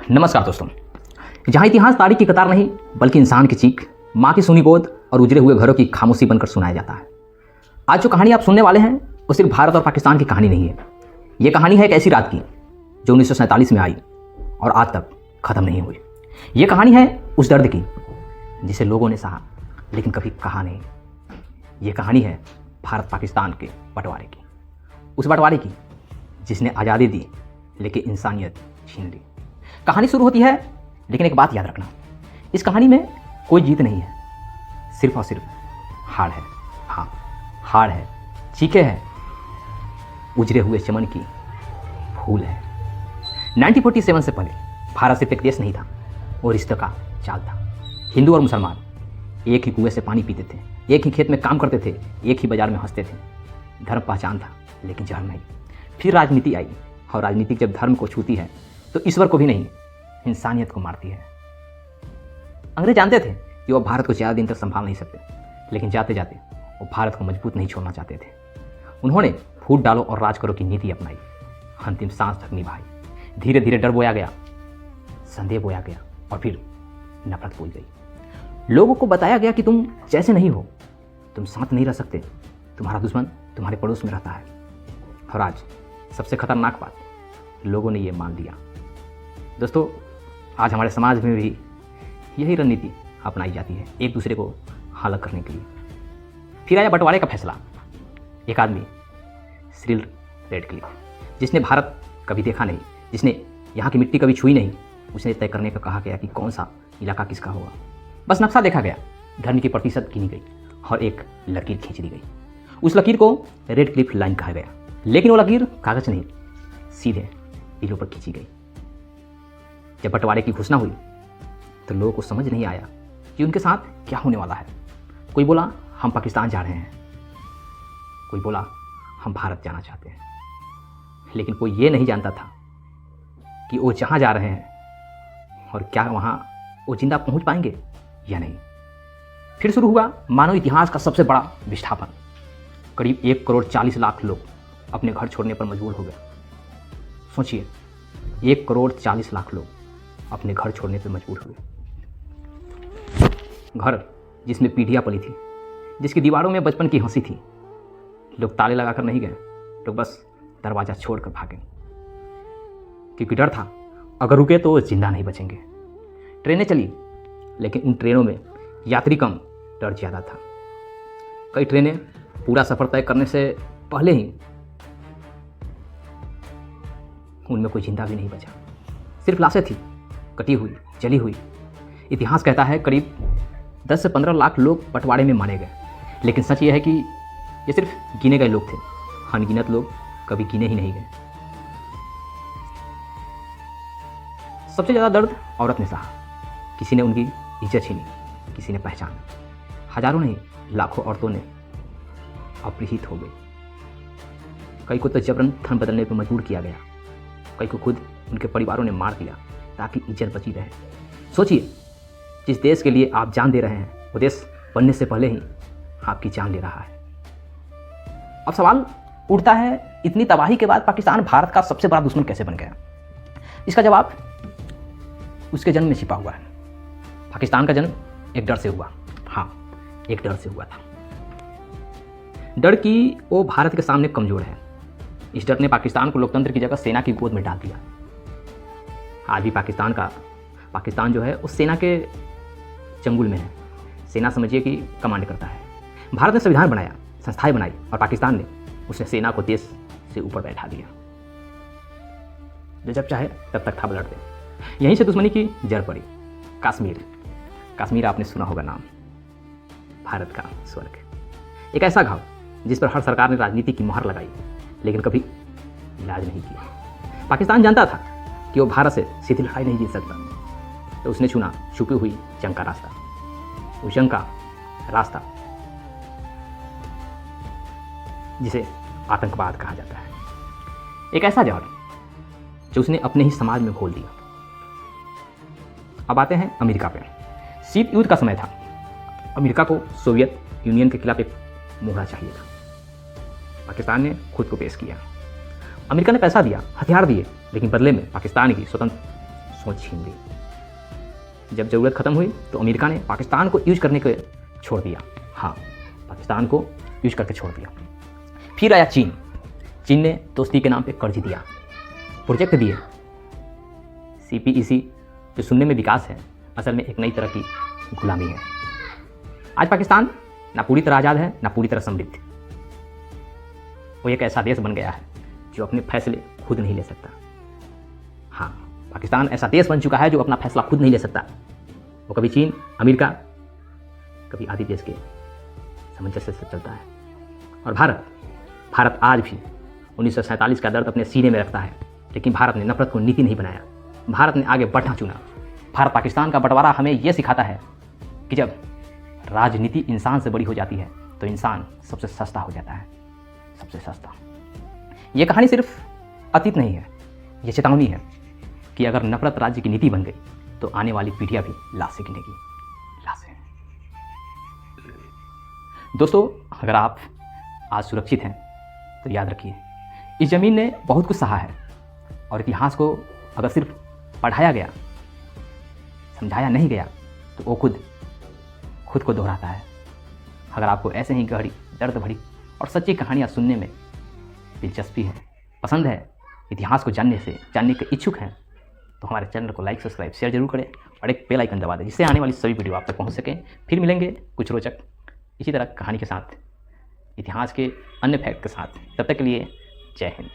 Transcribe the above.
नमस्कार दोस्तों। जहाँ इतिहास तारीख की कतार नहीं बल्कि इंसान की चीख, माँ की सुनी गोद और उजड़े हुए घरों की खामोशी बनकर सुनाया जाता है। आज जो कहानी आप सुनने वाले हैं वो सिर्फ भारत और पाकिस्तान की कहानी नहीं है। ये कहानी है एक ऐसी रात की जो 1947 में आई और आज तक ख़त्म नहीं हुई। ये कहानी है उस दर्द की जिसे लोगों ने सहा लेकिन कभी कहा नहीं। ये कहानी है भारत पाकिस्तान के बंटवारे की, उस बंटवारे की जिसने आज़ादी दी लेकिन इंसानियत छीन ली। कहानी शुरू होती है लेकिन एक बात याद रखना, इस कहानी में कोई जीत नहीं है, सिर्फ और सिर्फ हार है। हाँ, हार है, चीखे है, उजड़े हुए चमन की फूल है। 1947 से पहले भारत सिर्फ एक देश नहीं था, वो रिश्ते का जाल था। हिंदू और मुसलमान एक ही कुएं से पानी पीते थे, एक ही खेत में काम करते थे, एक ही बाजार में हंसते थे। धर्म पहचान था लेकिन जहर नहीं। फिर राजनीति आई और राजनीति जब धर्म को छूती है तो ईश्वर को भी नहीं, इंसानियत को मारती है। अंग्रेज जानते थे कि वो भारत को ज़्यादा दिन तक संभाल नहीं सकते, लेकिन जाते जाते वो भारत को मजबूत नहीं छोड़ना चाहते थे। उन्होंने फूट डालो और राज करो की नीति अपनाई, अंतिम सांस तक निभाई। धीरे धीरे डर बोया गया, संदेह बोया गया और फिर नफरत बोई गई। लोगों को बताया गया कि तुम जैसे नहीं हो, तुम साथ नहीं रह सकते, तुम्हारा दुश्मन तुम्हारे पड़ोस में रहता है। और आज सबसे खतरनाक बात, लोगों ने ये मान लिया। दोस्तों, आज हमारे समाज में भी यही रणनीति अपनाई जाती है, एक दूसरे को अलग करने के लिए। फिर आया बंटवारे का फैसला। एक आदमी, सिरिल रेडक्लिफ, जिसने भारत कभी देखा नहीं, जिसने यहाँ की मिट्टी कभी छुई नहीं, उसने तय करने का कहा गया कि कौन सा इलाका किसका होगा। बस नक्शा देखा गया, धर्म की प्रतिशत गिनी गई और एक लकीर खींच दी गई। उस लकीर को रेडक्लिफ लाइन कहा गया, लेकिन वो लकीर कागज नहीं, सीधे दिलों पर खींची गई। जब बंटवारे की घोषणा हुई तो लोगों को समझ नहीं आया कि उनके साथ क्या होने वाला है। कोई बोला हम पाकिस्तान जा रहे हैं, कोई बोला हम भारत जाना चाहते हैं, लेकिन कोई ये नहीं जानता था कि वो जहाँ जा रहे हैं और क्या वहाँ वो जिंदा पहुँच पाएंगे या नहीं। फिर शुरू हुआ मानव इतिहास का सबसे बड़ा विस्थापन। करीब 1,40,00,000 लोग अपने घर छोड़ने पर मजबूर हो गए। सोचिए, 1,40,00,000 लोग अपने घर छोड़ने पर मजबूर हुए। घर जिसमें पीढ़ियाँ पली थी, जिसकी दीवारों में बचपन की हंसी थी। लोग ताले लगाकर नहीं गए, लोग बस दरवाज़ा छोड़कर भागे, क्योंकि डर था अगर रुके तो जिंदा नहीं बचेंगे। ट्रेनें चली लेकिन उन ट्रेनों में यात्री कम, डर ज़्यादा था। कई ट्रेनें पूरा सफ़र तय करने से पहले ही उनमें कोई जिंदा भी नहीं बचा, सिर्फ लाशें थी, कटी हुई, जली हुई। इतिहास कहता है करीब 10 से 15 लाख लोग बंटवारे में मारे गए, लेकिन सच ये है कि ये सिर्फ गिने गए लोग थे। अनगिनत लोग कभी गिने ही नहीं गए। सबसे ज़्यादा दर्द औरत ने सहा। किसी ने उनकी इज्जत छीनी, किसी ने पहचान, हजारों नहीं लाखों औरतों ने अपहृत हो गई। कई को तो जबरन धर्म बदलने पर मजबूर किया गया, कई को खुद उनके परिवारों ने मार दिया ताकि इज्जत बची रहे। सोचिए, जिस देश के लिए आप जान दे रहे हैं वो देश बनने से पहले ही आपकी जान ले रहा है। अब सवाल उठता है, इतनी तबाही के बाद पाकिस्तान भारत का सबसे बड़ा दुश्मन कैसे बन गया? इसका जवाब उसके जन्म में छिपा हुआ है। पाकिस्तान का जन्म एक डर से हुआ। हाँ, एक डर से हुआ था। डर की वो भारत के सामने कमज़ोर है। इस डर ने पाकिस्तान को लोकतंत्र की जगह सेना की गोद में डाल दिया। आज भी पाकिस्तान जो है उस सेना के चंगुल में है। सेना समझिए कि कमांड करता है। भारत ने संविधान बनाया, संस्थाएं बनाई, और पाकिस्तान ने उसने सेना को देश से ऊपर बैठा दिया। जो जब चाहे तब तक था बलट दे। यहीं से दुश्मनी की जड़ पड़ी। कश्मीर आपने सुना होगा नाम, भारत का स्वर्ग। एक ऐसा घाव जिस पर हर सरकार ने राजनीति की मुहर लगाई लेकिन कभी इलाज नहीं किया। पाकिस्तान जानता था कि वो भारत से सीधी लड़ाई नहीं जीत सकता, तो उसने चुना छुपी हुई जंग का रास्ता। उस जंग का रास्ता जिसे आतंकवाद कहा जाता है। एक ऐसा जहर जो उसने अपने ही समाज में घोल दिया। अब आते हैं अमेरिका पे। शीत युद्ध का समय था। अमेरिका को सोवियत यूनियन के खिलाफ एक मोहरा चाहिए था। पाकिस्तान ने खुद को पेश किया। अमेरिका ने पैसा दिया, हथियार दिए, लेकिन बदले में पाकिस्तान की वो छीन ली। जब ज़रूरत ख़त्म हुई तो अमेरिका ने पाकिस्तान को यूज करने को छोड़ दिया। हाँ, पाकिस्तान को यूज करके छोड़ दिया। फिर आया चीन। चीन ने दोस्ती के नाम पे कर्ज दिया, प्रोजेक्ट दिए। CPEC जो सुनने में विकास है, असल में एक नई तरह की गुलामी है। आज पाकिस्तान ना पूरी तरह आज़ाद है, ना पूरी तरह समृद्ध। वो एक ऐसा देश बन गया है जो अपने फैसले खुद नहीं ले सकता। हाँ, पाकिस्तान ऐसा देश बन चुका है जो अपना फैसला खुद नहीं ले सकता। वो कभी चीन, अमेरिका, कभी आदि देश के सामंजस्य से चलता है। और भारत आज भी 1947 का दर्द अपने सीने में रखता है, लेकिन भारत ने नफरत को नीति नहीं बनाया। भारत ने आगे बढ़ना चुना। भारत पाकिस्तान का बंटवारा हमें यह सिखाता है कि जब राजनीति इंसान से बड़ी हो जाती है तो इंसान सबसे सस्ता हो जाता है, सबसे सस्ता। ये कहानी सिर्फ अतीत नहीं है, ये चेतावनी है कि अगर नफरत राज्य की नीति बन गई तो आने वाली पीढ़ियां भी लाशें गिनेगी, लाशें। दोस्तों, अगर आप आज सुरक्षित हैं तो याद रखिए, इस ज़मीन ने बहुत कुछ सहा है और इतिहास को अगर सिर्फ पढ़ाया गया, समझाया नहीं गया तो वो खुद को दोहराता है। अगर आपको ऐसे ही गहरी, दर्द भरी और सच्ची कहानियाँ सुनने में दिलचस्पी है, पसंद है, इतिहास को जानने के इच्छुक हैं, तो हमारे चैनल को लाइक, सब्सक्राइब, शेयर जरूर करें और एक बेल आइकन दबा दें, जिससे आने वाली सभी वीडियो आप तक पहुंच सकें। फिर मिलेंगे कुछ रोचक इसी तरह कहानी के साथ, इतिहास के अन्य फैक्ट के साथ। तब तक के लिए जय हिंद।